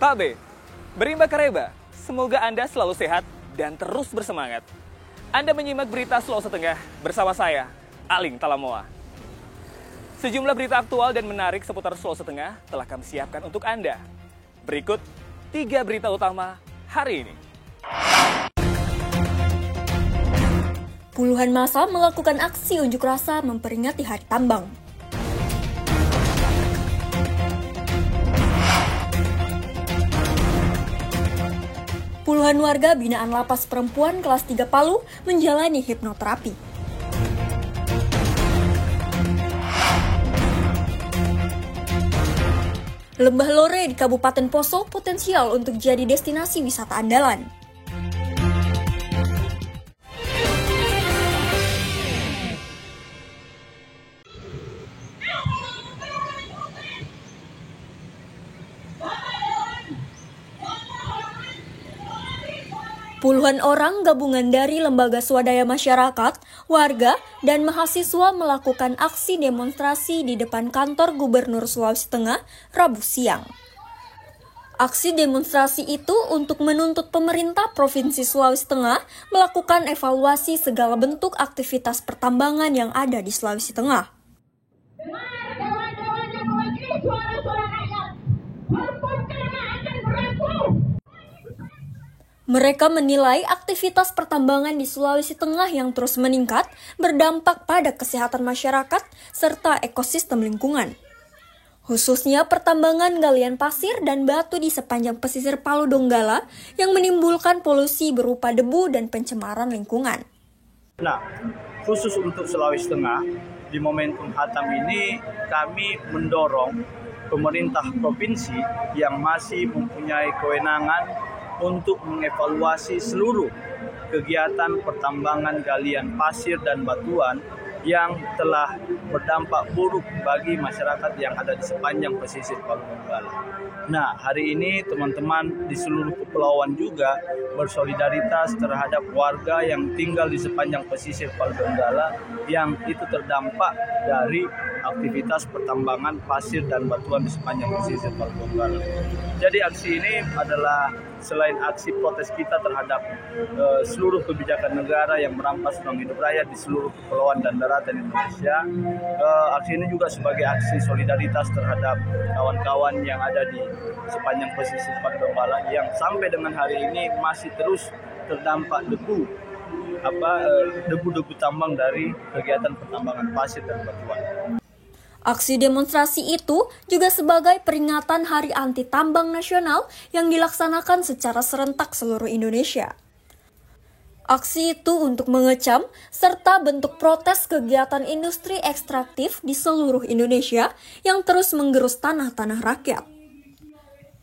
Pak B, berimba kareba, semoga Anda selalu sehat dan terus bersemangat. Anda menyimak berita Sulawesi Tengah bersama saya, Aling Talamoa. Sejumlah berita aktual dan menarik seputar Sulawesi Tengah telah kami siapkan untuk Anda. Berikut 3 berita utama hari ini. Puluhan massa melakukan aksi unjuk rasa memperingati Hari Tambang. Puluhan warga binaan lapas perempuan kelas 3 Palu menjalani hipnoterapi. Lembah Lore di Kabupaten Poso potensial untuk jadi destinasi wisata andalan. Puluhan orang gabungan dari lembaga swadaya masyarakat, warga, dan mahasiswa melakukan aksi demonstrasi di depan kantor Gubernur Sulawesi Tengah Rabu siang. Aksi demonstrasi itu untuk menuntut pemerintah Provinsi Sulawesi Tengah melakukan evaluasi segala bentuk aktivitas pertambangan yang ada di Sulawesi Tengah. Mereka menilai aktivitas pertambangan di Sulawesi Tengah yang terus meningkat berdampak pada kesehatan masyarakat serta ekosistem lingkungan. Khususnya pertambangan galian pasir dan batu di sepanjang pesisir Palu Donggala yang menimbulkan polusi berupa debu dan pencemaran lingkungan. Nah, khusus untuk Sulawesi Tengah, di momentum Hatam ini kami mendorong pemerintah provinsi yang masih mempunyai kewenangan untuk mengevaluasi seluruh kegiatan pertambangan galian pasir dan batuan yang telah berdampak buruk bagi masyarakat yang ada di sepanjang pesisir Palu Donggala. Nah, hari ini teman-teman di seluruh kepulauan juga bersolidaritas terhadap warga yang tinggal di sepanjang pesisir Palu Donggala yang itu terdampak dari aktivitas pertambangan pasir dan batuan di sepanjang pesisir Palu Donggala. Jadi aksi ini adalah selain aksi protes kita terhadap seluruh kebijakan negara yang merampas ruang hidup rakyat di seluruh kepulauan dan daratan Indonesia, aksi ini juga sebagai aksi solidaritas terhadap kawan-kawan yang ada di sepanjang pesisir Palu Donggala yang sampai dengan hari ini masih terus terdampak debu-debu tambang dari kegiatan pertambangan pasir dan batuan. Aksi demonstrasi itu juga sebagai peringatan Hari Anti Tambang Nasional yang dilaksanakan secara serentak seluruh Indonesia. Aksi itu untuk mengecam serta bentuk protes kegiatan industri ekstraktif di seluruh Indonesia yang terus menggerus tanah-tanah rakyat.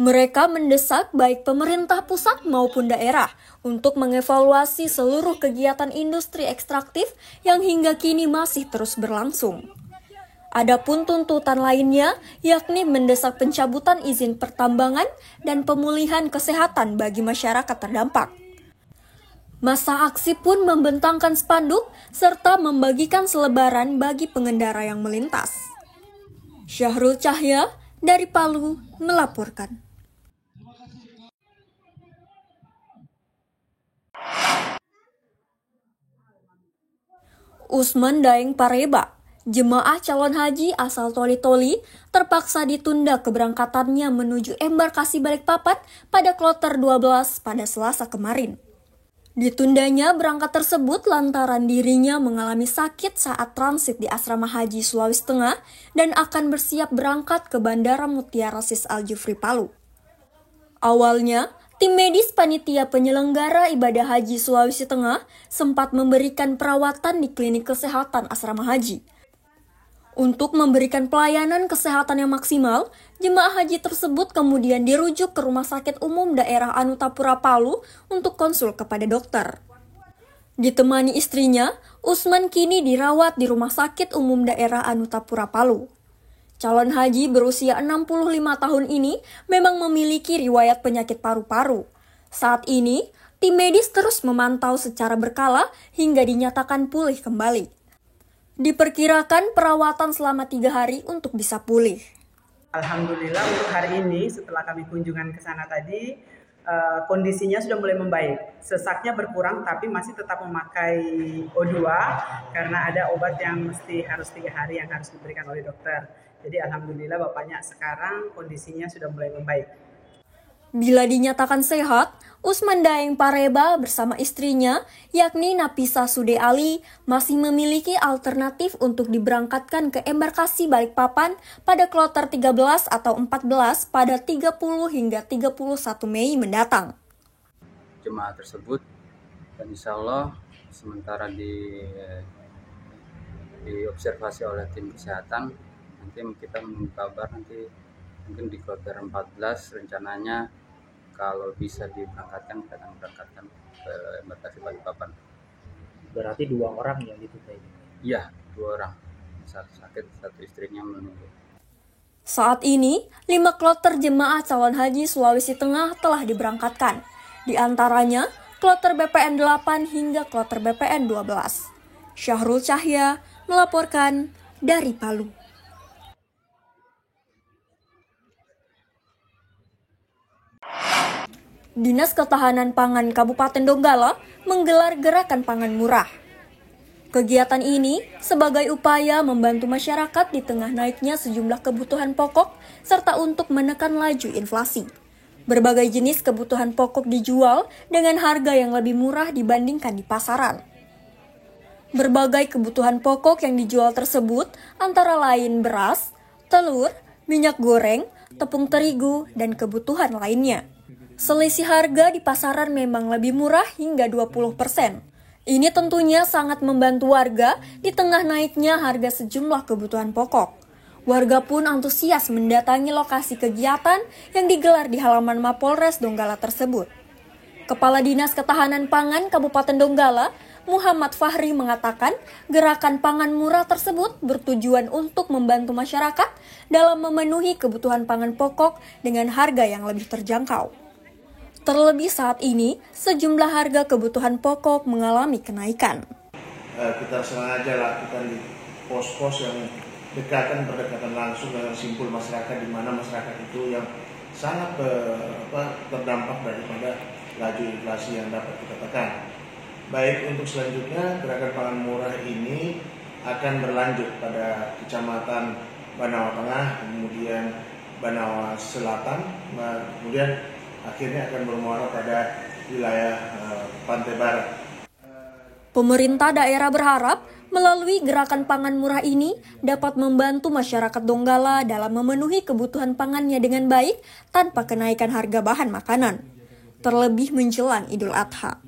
Mereka mendesak baik pemerintah pusat maupun daerah untuk mengevaluasi seluruh kegiatan industri ekstraktif yang hingga kini masih terus berlangsung. Adapun tuntutan lainnya, yakni mendesak pencabutan izin pertambangan dan pemulihan kesehatan bagi masyarakat terdampak. Massa aksi pun membentangkan spanduk serta membagikan selebaran bagi pengendara yang melintas. Syahrul Cahya dari Palu melaporkan. Usman Daeng Pareba, jemaah calon haji asal Toli-Toli terpaksa ditunda keberangkatannya menuju embarkasi Balikpapan pada kloter 12 pada Selasa kemarin. Ditundanya berangkat tersebut lantaran dirinya mengalami sakit saat transit di Asrama Haji Sulawesi Tengah dan akan bersiap berangkat ke Bandara Mutiara Sis Al Jufri Palu. Awalnya, tim medis panitia penyelenggara ibadah haji Sulawesi Tengah sempat memberikan perawatan di klinik kesehatan Asrama Haji. Untuk memberikan pelayanan kesehatan yang maksimal, jemaah haji tersebut kemudian dirujuk ke Rumah Sakit Umum Daerah Anutapura Palu untuk konsul kepada dokter. Ditemani istrinya, Usman kini dirawat di Rumah Sakit Umum Daerah Anutapura Palu. Calon haji berusia 65 tahun ini memang memiliki riwayat penyakit paru-paru. Saat ini, tim medis terus memantau secara berkala hingga dinyatakan pulih kembali. Diperkirakan perawatan selama 3 hari untuk bisa pulih. Alhamdulillah untuk hari ini setelah kami kunjungan ke sana tadi, kondisinya sudah mulai membaik. Sesaknya berkurang tapi masih tetap memakai O2 karena ada obat yang harus 3 hari yang harus diberikan oleh dokter. Jadi alhamdulillah bapaknya sekarang kondisinya sudah mulai membaik. Bila dinyatakan sehat, Usman Daeng Pareba bersama istrinya, yakni Napisa Sude Ali, masih memiliki alternatif untuk diberangkatkan ke embarkasi Balikpapan pada kloter 13 atau 14 pada 30 hingga 31 Mei mendatang. Jemaah tersebut dan insya Allah sementara diobservasi oleh tim kesehatan, nanti kita menunggu kabar nanti mungkin di kloter 14 rencananya kalau bisa diberangkatkan, kita akan berangkatkan ke embarkasi Balikpapan. Berarti 2 orang yang ditutai? Iya, 2 orang. Satu sakit, satu istrinya menunggu. Saat ini, 5 kloter jemaah calon haji Sulawesi Tengah telah diberangkatkan. Di antaranya, kloter BPN 8 hingga kloter BPN 12. Syahrul Cahya melaporkan dari Palu. Dinas Ketahanan Pangan Kabupaten Donggala menggelar gerakan pangan murah. Kegiatan ini sebagai upaya membantu masyarakat di tengah naiknya sejumlah kebutuhan pokok serta untuk menekan laju inflasi. Berbagai jenis kebutuhan pokok dijual dengan harga yang lebih murah dibandingkan di pasaran. Berbagai kebutuhan pokok yang dijual tersebut antara lain beras, telur, minyak goreng, tepung terigu, dan kebutuhan lainnya. Selisih harga di pasaran memang lebih murah hingga 20%. Ini tentunya sangat membantu warga di tengah naiknya harga sejumlah kebutuhan pokok. Warga pun antusias mendatangi lokasi kegiatan yang digelar di halaman Mapolres Donggala tersebut. Kepala Dinas Ketahanan Pangan Kabupaten Donggala, Muhammad Fahri mengatakan gerakan pangan murah tersebut bertujuan untuk membantu masyarakat dalam memenuhi kebutuhan pangan pokok dengan harga yang lebih terjangkau. Terlebih saat ini, sejumlah harga kebutuhan pokok mengalami kenaikan. Kita sengaja lakukan di pos-pos yang berdekatan langsung dengan simpul masyarakat, di mana masyarakat itu yang sangat terdampak daripada laju inflasi yang dapat kita tekan. Baik untuk selanjutnya, gerakan pangan murah ini akan berlanjut pada Kecamatan Banawa Tengah, kemudian Banawa Selatan, kemudian akhirnya akan bermuara pada wilayah Pantai Barat. Pemerintah daerah berharap melalui gerakan pangan murah ini dapat membantu masyarakat Donggala dalam memenuhi kebutuhan pangannya dengan baik tanpa kenaikan harga bahan makanan, terlebih menjelang Idul Adha.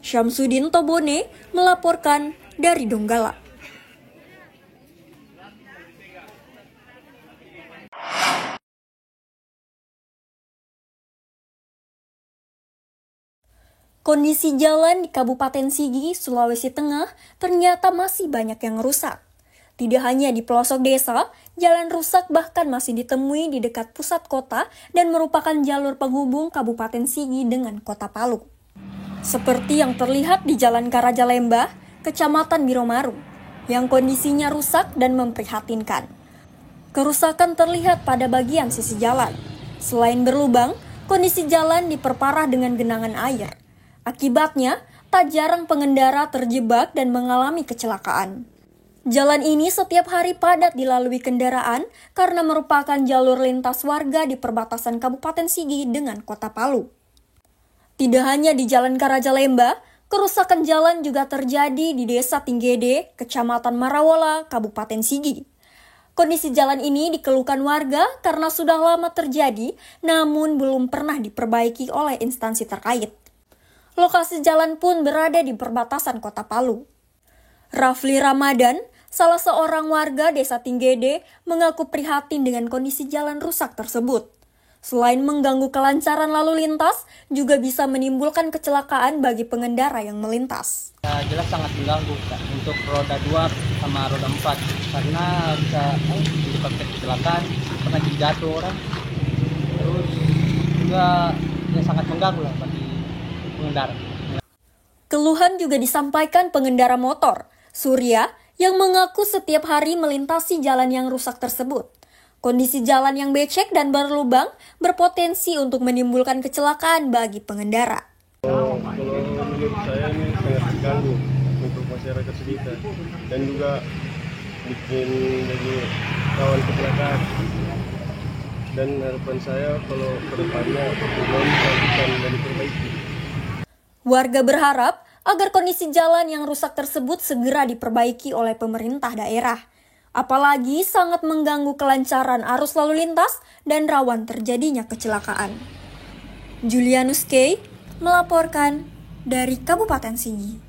Syamsuddin Tobone melaporkan dari Donggala. Kondisi jalan di Kabupaten Sigi, Sulawesi Tengah ternyata masih banyak yang rusak. Tidak hanya di pelosok desa, jalan rusak bahkan masih ditemui di dekat pusat kota dan merupakan jalur penghubung Kabupaten Sigi dengan Kota Palu. Seperti yang terlihat di Jalan Karajalembah, Kecamatan Biromaru, yang kondisinya rusak dan memprihatinkan. Kerusakan terlihat pada bagian sisi jalan. Selain berlubang, kondisi jalan diperparah dengan genangan air. Akibatnya, tak jarang pengendara terjebak dan mengalami kecelakaan. Jalan ini setiap hari padat dilalui kendaraan karena merupakan jalur lintas warga di perbatasan Kabupaten Sigi dengan Kota Palu. Tidak hanya di Jalan Karajalembah, kerusakan jalan juga terjadi di Desa Tinggede, Kecamatan Marawola, Kabupaten Sigi. Kondisi jalan ini dikeluhkan warga karena sudah lama terjadi, namun belum pernah diperbaiki oleh instansi terkait. Lokasi jalan pun berada di perbatasan Kota Palu. Rafli Ramadan, salah seorang warga Desa Tinggede, mengaku prihatin dengan kondisi jalan rusak tersebut. Selain mengganggu kelancaran lalu lintas, juga bisa menimbulkan kecelakaan bagi pengendara yang melintas. Ya, jelas sangat mengganggu untuk roda 2 sama roda 4 karena bisa menyebabkan kecelakaan, pernah jatuh orang. Terus juga ya sangat mengganggu lah bagi pengendara. Keluhan juga disampaikan pengendara motor, Surya, yang mengaku setiap hari melintasi jalan yang rusak tersebut. Kondisi jalan yang becek dan berlubang berpotensi untuk menimbulkan kecelakaan bagi pengendara. Kalau menurut saya ini sangat mengganggu untuk masyarakat sekitar dan juga bikin jadi rawan kecelakaan. Dan harapan saya kalau kedepannya bisa diperbaiki. Warga berharap agar kondisi jalan yang rusak tersebut segera diperbaiki oleh pemerintah daerah. Apalagi sangat mengganggu kelancaran arus lalu lintas dan rawan terjadinya kecelakaan. Julianus K. melaporkan dari Kabupaten Sigi.